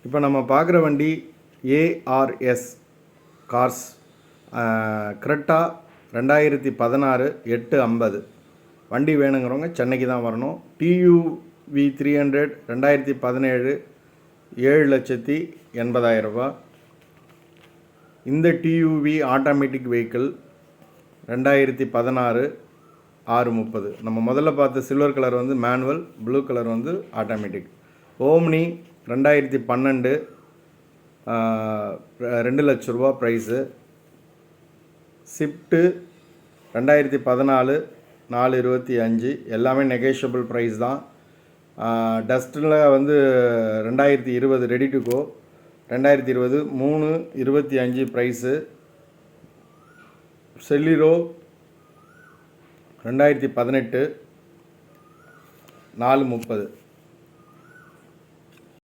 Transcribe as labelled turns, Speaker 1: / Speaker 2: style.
Speaker 1: இப்போ நம்ம பார்க்குற வண்டி ஏஆர்எஸ் கார்ஸ் கிரெட்டா 2016 850. வண்டி வேணுங்கிறவங்க சென்னைக்கு தான் வரணும். டியூவி 300 2017 7,80,000 இந்த டியூவி ஆட்டோமேட்டிக் வெஹிக்கிள் 2016 630. நம்ம முதல்ல பார்த்த சில்வர் கலர் வந்து மேனுவல், ப்ளூ கலர் வந்து ஆட்டோமேட்டிக். ஓம்னி 2012 2 லட்ச ரூபா ப்ரைஸு. ஸ்விஃப்ட்டு 2014 425 எல்லாமே நெகோஷியபிள் ப்ரைஸ் தான். டஸ்ட்டில் வந்து 2020 ரெடி டு கோ 2020 325 ப்ரைஸு. செல்லிரோ 2018 430.